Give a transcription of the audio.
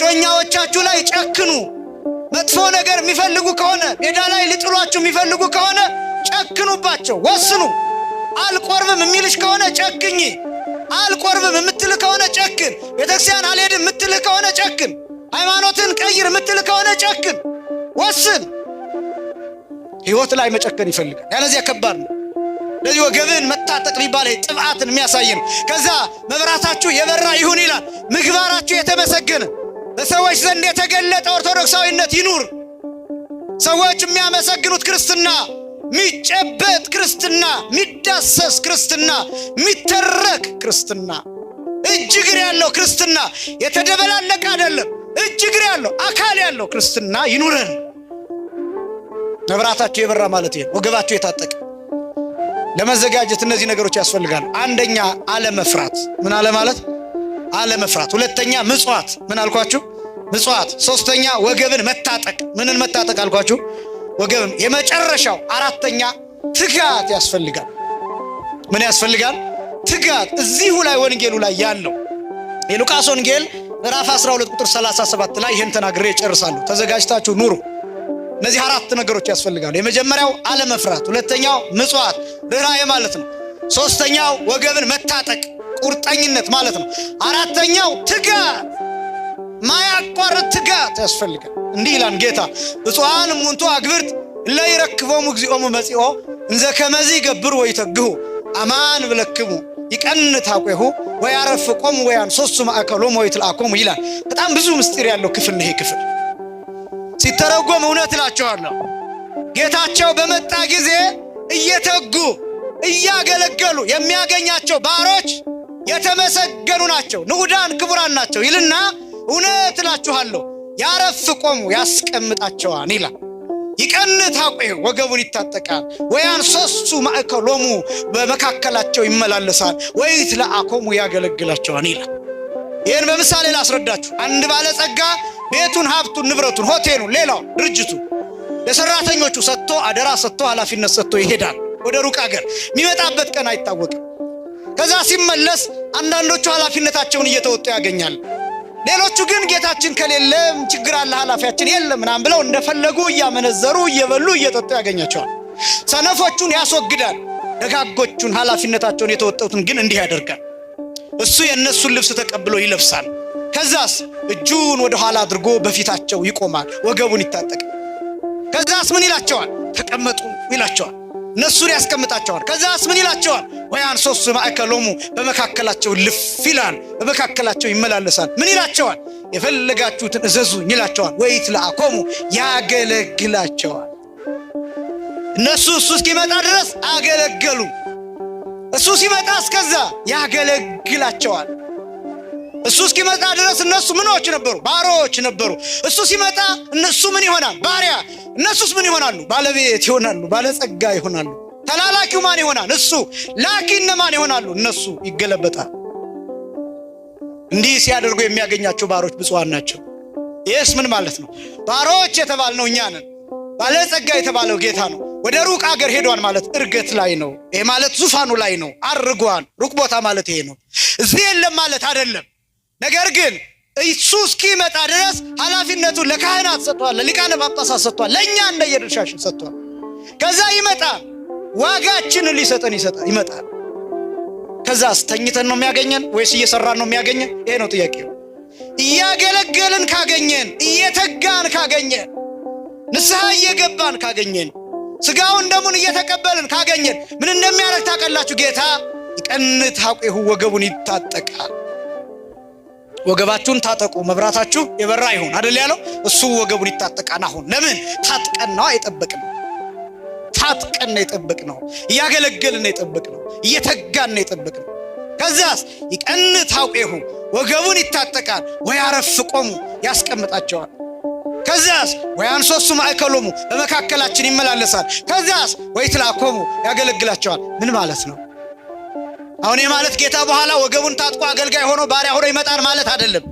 በጮኛዎቻችሁ ላይ ጨክኑ። መጥፎ ነገር የሚፈልጉ ከሆነ ሜዳ ላይ ሊጥሏችሁ የሚፈልጉ ከሆነ ጨክኑባቸው፣ ወስኑ። አልቆርብም የሚልሽ ከሆነ ጨክኝ። አልቆርብም የምትል ከሆነ ጨክን። ቤተክርስቲያን አልሄድም የምትል ከሆነ ጨክን። ሃይማኖትን ቀይር የምትል ከሆነ ጨክን፣ ወስን። ህይወት ላይ መጨከን ይፈልጋል። ያለዚያ ከባድ ነው። ለዚህ ወገብን መታጠቅ ሊባል ጥብዓትን የሚያሳይ ነው። ከዛ መብራታችሁ የበራ ይሁን ይላል። ምግባራችሁ የተመሰገነ በሰዎች ዘንድ የተገለጠ ኦርቶዶክሳዊነት ይኑር። ሰዎች የሚያመሰግኑት ክርስትና፣ የሚጨበጥ ክርስትና፣ የሚዳሰስ ክርስትና፣ የሚተረክ ክርስትና፣ እጅ እግር ያለው ክርስትና፣ የተደበላለቀ አይደለም፣ እጅ እግር ያለው አካል ያለው ክርስትና ይኑረን። መብራታችሁ የበራ ማለት ይሄ ወገባችሁ የታጠቀ። ለመዘጋጀት እነዚህ ነገሮች ያስፈልጋሉ። አንደኛ አለመፍራት። ምን አለ ማለት? አለመፍራት። ሁለተኛ ምጽዋት። ምን አልኳችሁ? ምጽዋት። ሶስተኛ ወገብን መታጠቅ። ምንን መታጠቅ አልኳችሁ? ወገብን። የመጨረሻው አራተኛ ትጋት ያስፈልጋል። ምን ያስፈልጋል? ትጋት። እዚሁ ላይ ወንጌሉ ላይ ያለው የሉቃስ ወንጌል ምዕራፍ 12 ቁጥር 37 ላይ ይህን ተናግሬ እጨርሳለሁ። ተዘጋጅታችሁ ኑሩ። እነዚህ አራት ነገሮች ያስፈልጋሉ። የመጀመሪያው አለመፍራት፣ ሁለተኛው ምጽዋት ርኅራኄ ማለት ነው፣ ሶስተኛው ወገብን መታጠቅ ቁርጠኝነት ማለት ነው፣ አራተኛው ትጋት ማያቋርጥ ትጋት ያስፈልጋል። እንዲህ ይላል ጌታ ብፁዓን እሙንቱ አግብርት እለ ይረክቦሙ እግዚኦሙ መጺኦ እንዘ ከመዚ ይገብሩ ወይተግሁ አማን ብለክሙ ይቀንት አቆሁ ወያረፍቆሙ ወያንሶሱ ማእከሎሙ ወይትልአኮሙ ይላል። በጣም ብዙ ምስጢር ያለው ክፍል ነው ይሄ ክፍል። ሲተረጎም እውነት እላችኋለሁ ጌታቸው በመጣ ጊዜ እየተጉ እያገለገሉ የሚያገኛቸው ባሮች የተመሰገኑ ናቸው፣ ንዑዳን ክቡራን ናቸው ይልና እውነት እላችኋለሁ ያረፍቆሙ ያስቀምጣቸዋል ይላል። ይቀንት አቆሁ ወገቡን ይታጠቃል፣ ወያንሶሱ ማእከሎሙ በመካከላቸው ይመላለሳል፣ ወይትልአኮሙ ያገለግላቸዋል ይላል። ይህን በምሳሌ ላስረዳችሁ። አንድ ባለጸጋ ቤቱን፣ ሀብቱን፣ ንብረቱን፣ ሆቴሉን፣ ሌላው ድርጅቱ ለሰራተኞቹ ሰጥቶ አደራ ሰጥቶ ኃላፊነት ሰጥቶ ይሄዳል ወደ ሩቅ ሀገር። የሚመጣበት ቀን አይታወቅም። ከዛ ሲመለስ አንዳንዶቹ ኃላፊነታቸውን እየተወጡ ያገኛል። ሌሎቹ ግን ጌታችን ከሌለም ችግር አለ ኃላፊያችን የለም ምናምን ብለው እንደፈለጉ እያመነዘሩ እየበሉ እየጠጡ ያገኛቸዋል። ሰነፎቹን ያስወግዳል፣ ደጋጎቹን ኃላፊነታቸውን የተወጡትን ግን እንዲህ ያደርጋል። እሱ የነሱን ልብስ ተቀብሎ ይለብሳል። ከዛስ እጁን ወደ ኋላ አድርጎ በፊታቸው ይቆማል፣ ወገቡን ይታጠቃል። ከዛስ ምን ይላቸዋል? ተቀመጡ ይላቸዋል። እነሱን ያስቀምጣቸዋል። ከዛስ ምን ይላቸዋል? ወያንሶሱ ማእከሎሙ በመካከላቸው ልፍ ይላል፣ በመካከላቸው ይመላለሳል። ምን ይላቸዋል? የፈለጋችሁትን እዘዙኝ ይላቸዋል። ወይትልአኮሙ ያገለግላቸዋል። እነሱ እሱ እስኪመጣ ድረስ አገለገሉ። እሱ ሲመጣ እስከዛ ያገለግላቸዋል። እሱ እስኪመጣ ድረስ እነሱ ምኖች ነበሩ? ባሮች ነበሩ። እሱ ሲመጣ እነሱ ምን ይሆናል? ባሪያ። እነሱስ ምን ይሆናሉ? ባለቤት ይሆናሉ፣ ባለጸጋ ይሆናሉ። ተላላኪው ማን ይሆናል? እሱ። ላኪ እነማን ይሆናሉ? እነሱ። ይገለበጣል። እንዲህ ሲያደርጉ የሚያገኛቸው ባሮች ብፁዓን ናቸው። ይህስ ምን ማለት ነው? ባሮች የተባልነው እኛ ነን። ባለጸጋ የተባለው ጌታ ነው። ወደ ሩቅ ሀገር ሄዷን ማለት እርገት ላይ ነው። ይሄ ማለት ዙፋኑ ላይ ነው። አርጓን። ሩቅ ቦታ ማለት ይሄ ነው። እዚህ የለም ማለት አይደለም። ነገር ግን እሱ እስኪመጣ ድረስ ኃላፊነቱን ለካህናት ሰጥቷል፣ ለሊቃነ ጳጳሳት ሰጥቷል፣ ለእኛ እንደየድርሻችን ሰጥቷል። ከዛ ይመጣል፣ ዋጋችንን ሊሰጠን ይመጣል። ከዛስ ተኝተን ነው የሚያገኘን ወይስ እየሰራን ነው የሚያገኘን? ይሄ ነው ጥያቄው። እያገለገልን ካገኘን፣ እየተጋን ካገኘን፣ ንስሐ እየገባን ካገኘን፣ ስጋውን ደሙን እየተቀበልን ካገኘን ምን እንደሚያደርግ ታውቃላችሁ? ጌታ ይቀንት አቆሁ ወገቡን ይታጠቃል። ወገባችሁን ታጠቁ መብራታችሁ የበራ ይሁን አይደል ያለው? እሱ ወገቡን ይታጠቃል። አሁን ለምን ታጥቀን ነው አይጠበቅም? ታጥቀን ነው የጠበቅነው፣ እያገለገልን ነው የጠበቅነው፣ እየተጋን ነው የጠበቅነው። ከዛስ ይቀንት አቆሁ ወገቡን ይታጠቃል፣ ወያረፍቆሙ ያስቀምጣቸዋል። ከዛስ ወያንሶሱ ማእከሎሙ በመካከላችን ይመላለሳል። ከዛስ ወይትልአኮሙ ያገለግላቸዋል። ምን ማለት ነው? አሁን የማለት ጌታ በኋላ ወገቡን ታጥቆ አገልጋይ ሆኖ ባሪያ ሆኖ ይመጣል ማለት አይደለም።